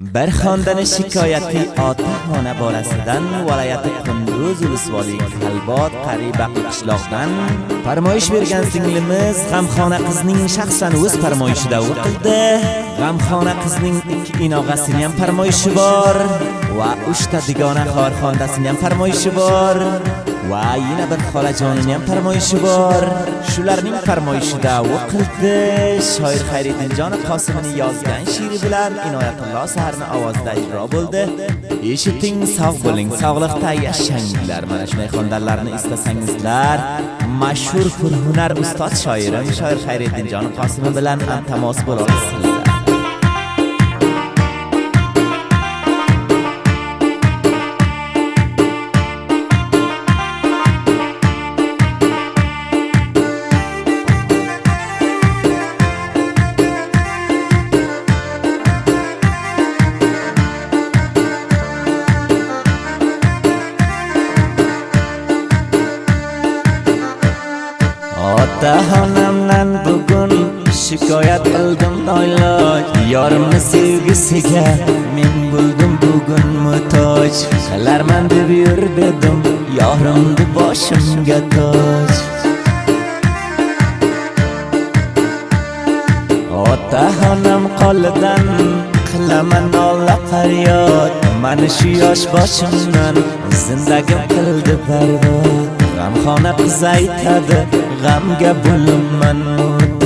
Bir xonadoni shikoyati ota-ona bolasidan viloyati Qunduz Ulusvolik Kalbot qariba qishloqdan farmoyish bergan singlimiz g'amxona qizning shaxsan o'z farmoyishida o'qildi. G'amxona qizning 2 inog'asining ham farmoyishi bor va 3 ta digona xonadasining ham farmoyishi bor va yana bir xolajonining ham farmoyishi bor. Shularning farmoyishida o'qildi. Shoir Xayriddinjon Qosimning yozgan she'ri bilan Inoyatullo Saharning ovozida ijro bo'ldi. Eshiting, sog' bo'ling, sog'likda yashanglar. Mana shunday xonadonlarni istasangizlar, mashhur purhunar ustod shoirim Shoir Xayriddinjon Qosim bilan iltimos bo'la olasizlar. Ota-onamdan bugun shikoyat qildim noiloj. Yorimni sevgisiga men bo'ldim bugun muhtoj. Qilarman deb yurdim, yorimni boshimga toj. Ota-onam qolidan qilaman nola faryod. Mani shu yosh boshimdan zindagim qildi barbod. G'amxona qiz aytadi, g'amga bo'linman muhtoj.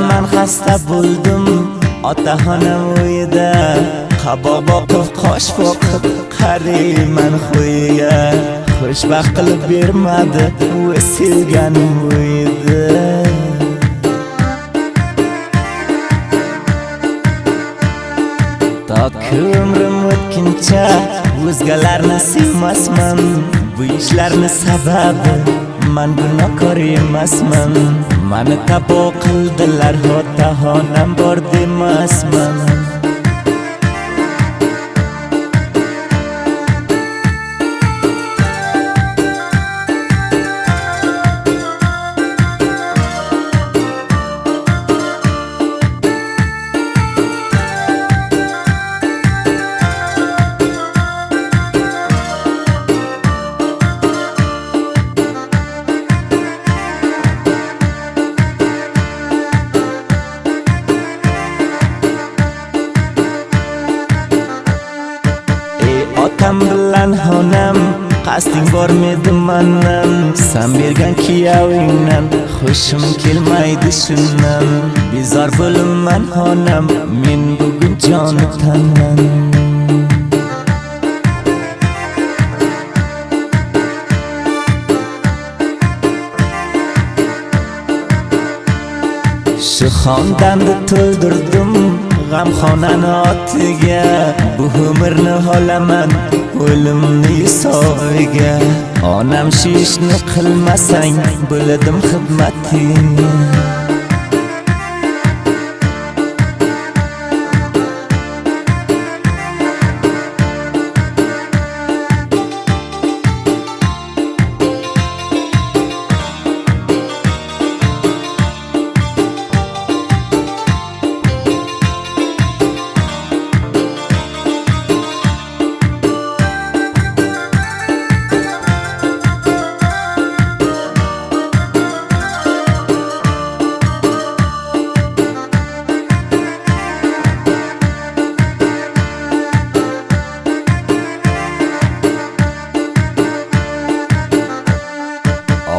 Man xasta bo'ldim ota-onam uyida. Qaboq boqib qosh boqib qarayman xuyiga. Xushbaxt qilib bermadi u sevganim uyida. Toki umrim o'tguncha o'zgalarni sevmasman. Bu ishlarni sababi man gunohkor emasman. Mani tabo qildilar, ota-onam bor demasman. Otam bilan onam qasding bormidi mandan. Sen bergan kiyavingdan xushim kelmaydi shundan. Bezor bo'limman onam, men bugun joni tanman. Shu xonadonni to'ldirdim g'amxonani otiga. Bu umrni olaman o'limni hisobiga. Onam shu ishni qilmasang bo'ladim xizmatingga.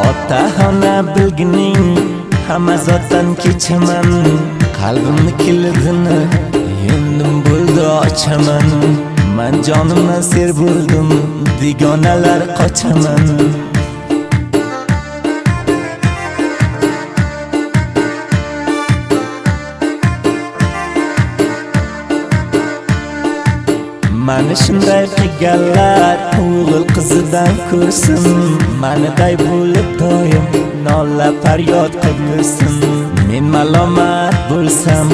Ota-ona bilgining hamma zotdan kechaman. Qalbimni kilidini endi bo'ldi ochaman. Man jonimdan ser bo'ldim, digonalar qochaman. mani shunday qilganlar o'g'il qizidan ko'rsin, maniday bo'lib doim nola faryod qilsin. Men malomat bo'lsam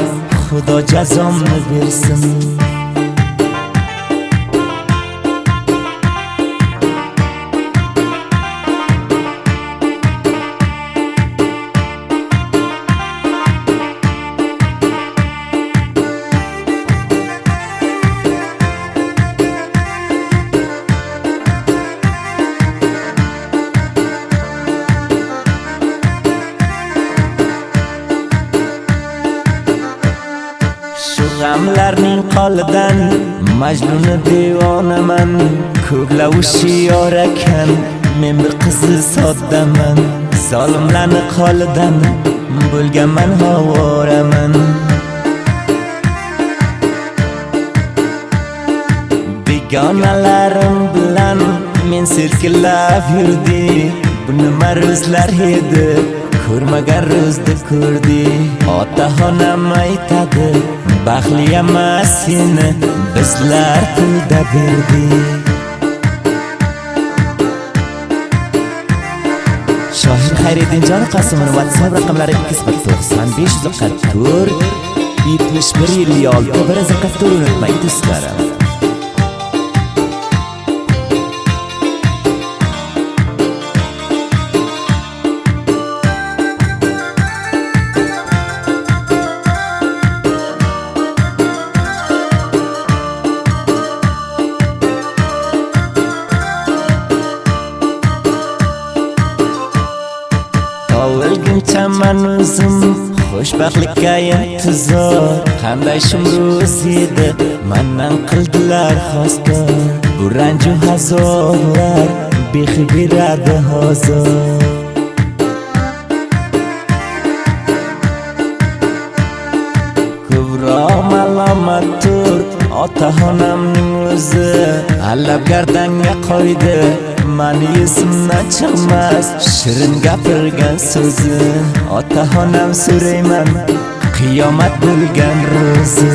Xudo jazomni bersin. G'amlarning qolidan Majnuni devonaman, ko'glavushi yor ekan, men bir qizi soddaman. Zolimlarning qolidan bo'lganman havoraman. Begonalarim bilan men sirkilab yurdi, bu nima ro'zlar edi, ko'rmagan ro'zda ko'rdi. Otaxonam aytadi, baxtli emas seni bizlar pulda berdi. Shoir Xayriddinjon Qosimov WhatsApp raqamlari 29544 7156 bir zaqatni unutmang do'stlarim. O'lguncha men o'zim xo'shbaxtlikka intizor, qanday shumro'z edi mendan qildilar xoskor. Bu ranju hazorlar behi beradi hozir. Ko'proq malomatdir otaxonamning o'zi, allab gardanga qo'ydi mani esimdan chiqmas shirin gapirgan so'zi. Otaxonam so'rayman qiyomat bo'lgan ro'zi.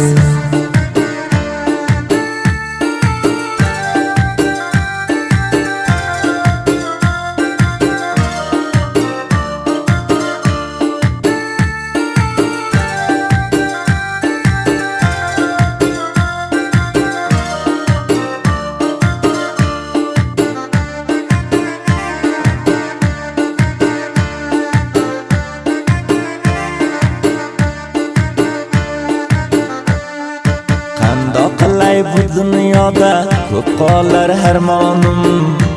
Bu dunyoda ko'p qolar harmonim,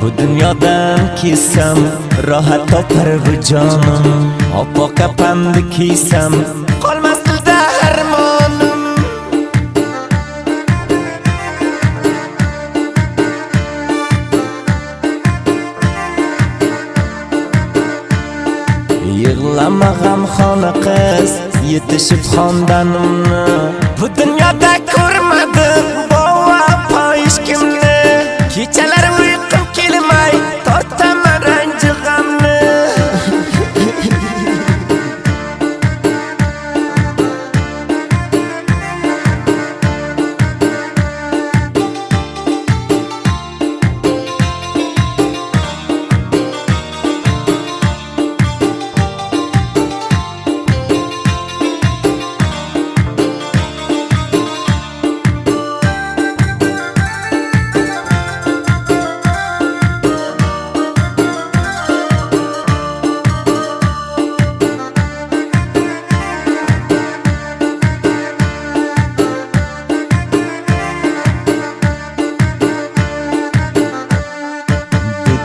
bu dunyodan ketsam rohat topar bu jonim. Oppoq kapanni kiysam qolmas dilda harmonim. Yig'lama g'amxona qiz, yetishib xondanimni bu dunyoda ko'rmadim. Kechalar uyqum kelmay tortaman ranji g'amni.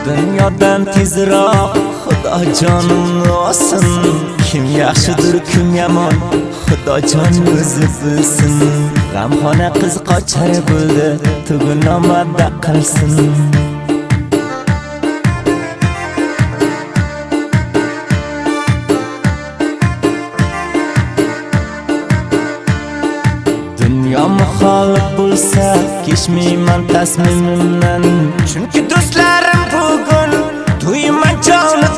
Dunyodan tezroq Xudo jonimni olsin. Kim yaxshidir, kim yomon, Xudo jon o'zi bilsin. G'amxona qiz qochar bo'ldi, tugun omadda qilsin. Dunyo muxolif bo'lsa, kechmayman tasmimimdan. Chunki do'stlarim bugun to'yman joni